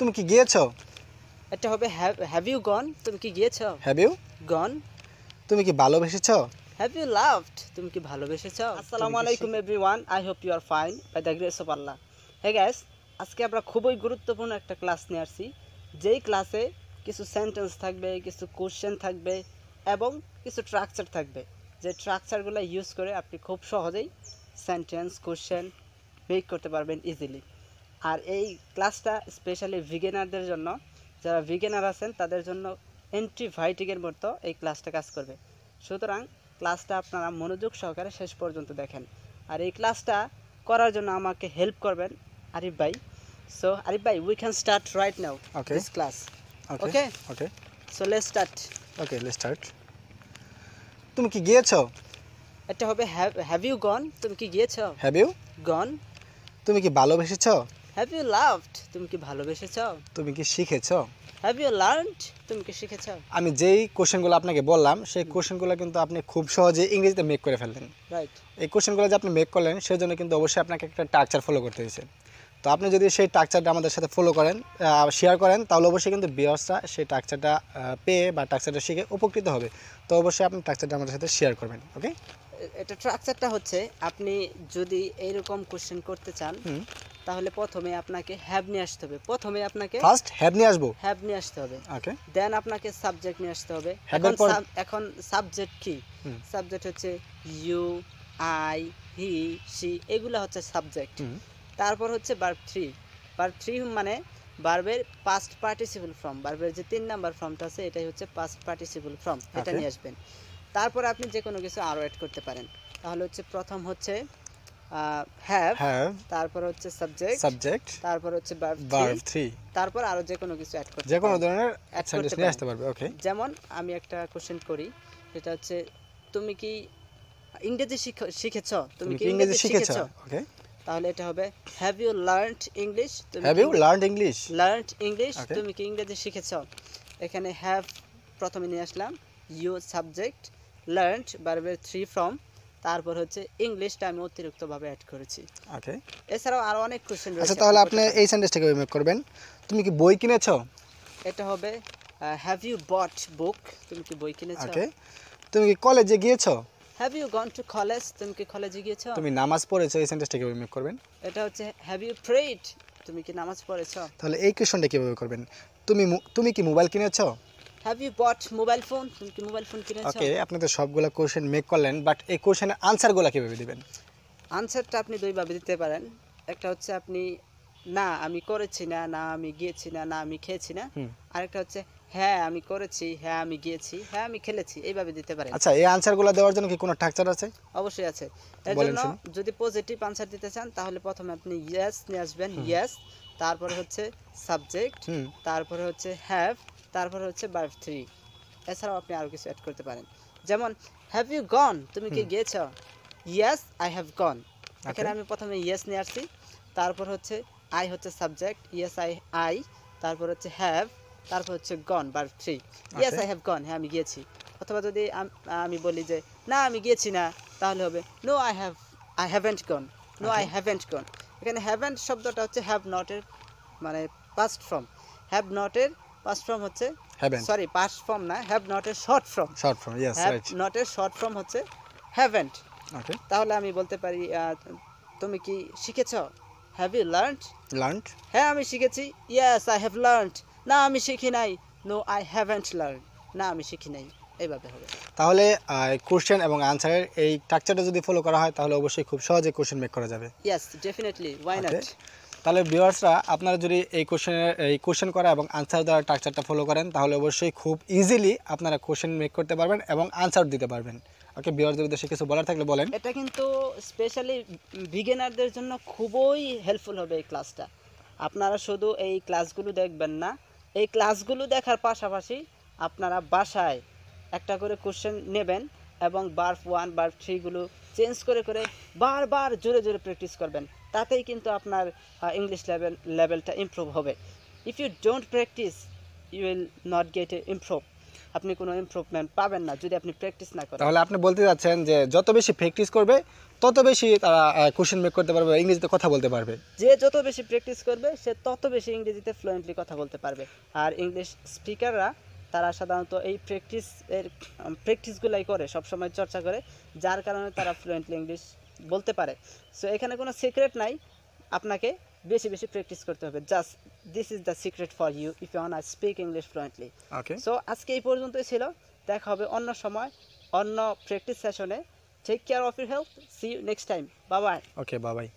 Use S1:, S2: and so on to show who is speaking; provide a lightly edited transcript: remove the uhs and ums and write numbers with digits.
S1: তুমি কি গিয়েছো?
S2: এটা হবে হ্যাভ ইউ গন, তুমি কি গিয়েছো?
S1: Have you
S2: gone.
S1: তুমি কি ভালোবেসেছো?
S2: হ্যাভ ইউ লাভড, তুমি কি ভালোবেসেছো? আসসালামু আলাইকুম everyone, I hope you are fine by the grace of Allah. Hey guys, আজকে আমরা খুবই গুরুত্বপূর্ণ একটা ক্লাস নিয়ে আসছি, যেই ক্লাসে কিছু সেন্টেন্স থাকবে, কিছু কোশ্চেন থাকবে এবং কিছু স্ট্রাকচার থাকবে। যে স্ট্রাকচারগুলো ইউজ করে আপনি খুব সহজেই সেন্টেন্স কোশ্চেন মেক করতে পারবেন ইজিলি। আর এই ক্লাসটা স্পেশালি ভিগেনারদের জন্য, যারা ভিগেনার আছেন তাদের জন্য অ্যান্টিবায়োটিকের মতো এই ক্লাসটা কাজ করবে। সুতরাং ক্লাসটা আপনারা মনোযোগ সহকারে শেষ পর্যন্ত দেখেন। আর এই ক্লাসটা করার জন্য আমাকে হেল্প করবেন আরিফ ভাই। সো আরিফ ভাই, we can start right now this class. Okay
S1: okay
S2: so let's start.
S1: Okay let's start. তুমি কি গিয়েছো?
S2: এটা হবে হ্যাভ ইউ গন, তুমি কি গিয়েছো?
S1: Have you
S2: gone.
S1: তুমি কি ভালোবেসেছো?
S2: হ্যাভ ইউ লাভড, তুমি কি ভালোবেসেছো?
S1: তুমি কি শিখেছো?
S2: হ্যাভ ইউ লার্নড, তুমি কি শিখেছো?
S1: আমি যেই কোশ্চেনগুলো আপনাকে বললাম সেই কোশ্চেনগুলো কিন্তু আপনি খুব সহজে ইংরেজিতে মেক করে ফেললেন।
S2: রাইট।
S1: এই কোশ্চেনগুলো যে আপনি মেক করলেন সেজন্য কিন্তু অবশ্যই আপনাকে একটা স্ট্রাকচার ফলো করতে হয়েছে। তো আপনি যদি সেই স্ট্রাকচারটা আমাদের সাথে ফলো করেন, শেয়ার করেন, তাহলে অবশ্যই কিন্তু ভিউয়ার্সরা সেই স্ট্রাকচারটা পেয়ে বা স্ট্রাকচারটা শিখে উপকৃত হবে। তো অবশ্যই আপনি স্ট্রাকচারটা আমাদের সাথে শেয়ার করবেন। ওকে,
S2: এটা স্ট্রাকচারটা হচ্ছে, আপনি যদি এইরকম কোশ্চেন করতে চান তাহলে প্রথমে আপনাকে হ্যাভ নিয়ে আসতে হবে। প্রথমে আপনাকে
S1: ফার্স্ট হ্যাভ নিয়ে আসবো।
S2: হ্যাভ নিয়ে আসতে হবে।
S1: ওকে,
S2: দেন আপনাকে সাবজেক্ট নিয়ে আসতে হবে। এখন সাবজেক্ট কি? সাবজেক্ট হচ্ছে ইউ, আই, হি, শি, এগুলো হচ্ছে সাবজেক্ট। তারপর হচ্ছে ভার্ব 3। ভার্ব 3 মানে ভার্বের পাস্ট পার্টিসিপল ফর্ম। ভার্বের যে 3 নাম্বার ফর্মটা আছে এটাই হচ্ছে পাস্ট পার্টিসিপল ফর্ম, এটা নিয়ে আসবেন। তারপর আপনি যে কোনো কিছু আরও অ্যাড করতে পারেন। তাহলে হচ্ছে প্রথম হচ্ছে হ্যাভ, তারপর হচ্ছে সাবজেক্ট, তারপর হচ্ছে ভার্ব 3, তারপর আরো যে কোনো কিছু অ্যাড করতে
S1: যে কোনো ধরনের সেন্টেন্স নিয়ে আসতে পারবে। ওকে,
S2: যেমন আমি একটা কোশ্চেন করি, সেটা হচ্ছে তুমি কি ইংরেজি শিখেছো? তুমি কি ইংরেজি শিখেছো?
S1: ওকে,
S2: তাহলে এটা হবে have you learned English,
S1: have you learned English,
S2: তুমি কি ইংরেজি শিখেছো? এখানে হ্যাভ প্রথমে নিয়ে আসলাম, ইউ সাবজেক্ট, লার্নড ভার্বের 3 ফর্ম, তারপর হচ্ছে ইংলিশটা আমি অতিরিক্তভাবে অ্যাড করেছি।
S1: ওকে,
S2: এছাড়াও আরো অনেক কোশ্চেন রয়েছে।
S1: আচ্ছা, তাহলে আপনি এই সেন্টেন্সটাকে মেক করবেন, তুমি কি বই কিনেছো?
S2: এটা হবে হ্যাভ ইউ বট বুক, তুমি কি বই কিনেছো?
S1: ওকে, তুমি কি কলেজে গিয়েছো?
S2: Have you gone to college, তুমি কি কলেজে গিয়েছো?
S1: তুমি নামাজ পড়েছো? এই সেন্টেন্সটাকে মেক করবেন।
S2: এটা হচ্ছে হ্যাভ ইউ প্রেড, তুমি কি নামাজ পড়েছো?
S1: তাহলে এই কোশ্চেনটা কিভাবে করবেন? তুমি কি মোবাইল কিনেছো?
S2: Have you bought mobile phone, তুমি কি মোবাইল ফোন কিনেছো?
S1: ওকে, আপনি তো সবগুলা কোশ্চেন মেক করলেন, বাট এই কোশ্চেনের আনসারগুলো কিভাবে দিবেন?
S2: আনসারটা আপনি দুইভাবে দিতে পারেন। একটা হচ্ছে আপনি না আমি করেছি না, না আমি গিয়েছি না, না আমি খেয়েছি না। আরেকটা হচ্ছে হ্যাঁ আমি করেছি, হ্যাঁ আমি গিয়েছি, হ্যাঁ আমি খেলেছি, এইভাবে দিতে পারেন।
S1: আচ্ছা, এই আনসারগুলো দেওয়ার জন্য কি কোনো স্ট্রাকচার আছে?
S2: অবশ্যই আছে। এর জন্য যদি পজিটিভ আনসার দিতে চান তাহলে প্রথমে আপনি ইয়েস নিয়ে আসবেন, ইয়েস, তারপরে হচ্ছে সাবজেক্ট, তারপরে হচ্ছে হ্যাভ, তারপরে হচ্ছে ভার্ব 3। এছাড়াও আপনি আরো কিছু অ্যাড করতে পারেন, যেমন হ্যাভ ইউ গন, তুমি কি গিয়েছো? ইয়েস আই হ্যাভ গন। এখানে আমি প্রথমে ইয়েস নিয়ে আসছি, তারপর হচ্ছে আই হচ্ছে সাবজেক্ট, ইয়েস আই, তারপর হচ্ছে হ্যাভ, তারপর হচ্ছে gone verb 3। Yes I have gone, হ্যাঁ আমি গিয়েছি। অথবা যদি আমি বলি যে না আমি গিয়েছি না, তাহলে হবে no I haven't gone, no I haven't gone. এখানে হ্যাভেন্ট শব্দটা হচ্ছে হ্যাভ নট এর মানে পাস্ট ফর্ম। হ্যাভ নট এর পাস্ট ফর্ম হচ্ছে সরি পাস্ট ফর্ম না, হ্যাভ নট এর short form.
S1: Yes right,
S2: have not এর শর্ট ফর্ম হচ্ছে হ্যাভেন্ট।
S1: ওকে,
S2: তাহলে আমি বলতে পারি তুমি কি শিখেছো? Have you learned? হ্যাঁ আমি শিখেছি। Yes I have learned. না আমি শিখি নাই। নো আই হ্যাভেন্ট লার্নড, না আমি শিখি নাই। এইভাবে হবে।
S1: তাহলে কোশ্চেন এবং আনসারের এই স্ট্রাকচারটা যদি ফলো করা হয় তাহলে অবশ্যই খুব সহজে কোশ্চেন মেক করা যাবে।
S2: Yes definitely, why not.
S1: তাহলে ভিউয়ার্সরা, আপনারা যদি এই কোশ্চেন করা এবং আনসার দেওয়ার স্ট্রাকচারটা ফলো করেন তাহলে অবশ্যই খুব ইজিলি আপনারা কোশ্চেন মেক করতে পারবেন এবং আনসার দিতে পারবেন। ওকে, ভিউয়ারদের উদ্দেশ্যে কিছু বলার থাকলে বলেন।
S2: এটা কিন্তু স্পেশালি বিগিনারদের জন্য খুবই হেল্পফুল হবে এই ক্লাসটা। আপনারা শুধু এই ক্লাসগুলো দেখবেন না, এই ক্লাসগুলো দেখার পাশাপাশি আপনারা বাসায় একটা করে কোশ্চেন নেবেন এবং ভার্ব 1 ভার্ব 3 গুলো চেঞ্জ করে করে বারবার জোরে জোরে প্র্যাকটিস করবেন। তাতেই কিন্তু আপনার ইংলিশ লেভেলটা ইমপ্রুভ হবে। If you don't practice you will not get improve. আপনি কোনো ইমপ্রুভমেন্ট পাবেন না যদি আপনি প্র্যাকটিস না করেন।
S1: তাহলে আপনি বলতে যাচ্ছেন যে যত বেশি প্র্যাকটিস করবে তত বেশি তারা কোশ্চেন মেক করতে পারবে, ইংরেজিতে কথা বলতে পারবে।
S2: যে যত বেশি প্র্যাকটিস করবে সে তত বেশি ইংরেজিতে ফ্লুয়েন্টলি কথা বলতে পারবে। আর ইংলিশ স্পিকাররা তারা সাধারণত এই প্র্যাকটিসগুলাই করে, সবসময় চর্চা করে, যার কারণে তারা ফ্লুয়েন্টলি ইংলিশ বলতে পারে। সো এখানে কোনো সিক্রেট নাই, আপনাকে বেশি বেশি প্র্যাকটিস করতে হবে। Just this is the secret for you if you want to speak English fluently.
S1: Okay,
S2: so আজকে এই পর্যন্তই ছিল, দেখা হবে অন্য সময় অন্য প্র্যাকটিস সেশনে। Take care of your health, see you next time, bye bye.
S1: Okay, bye by.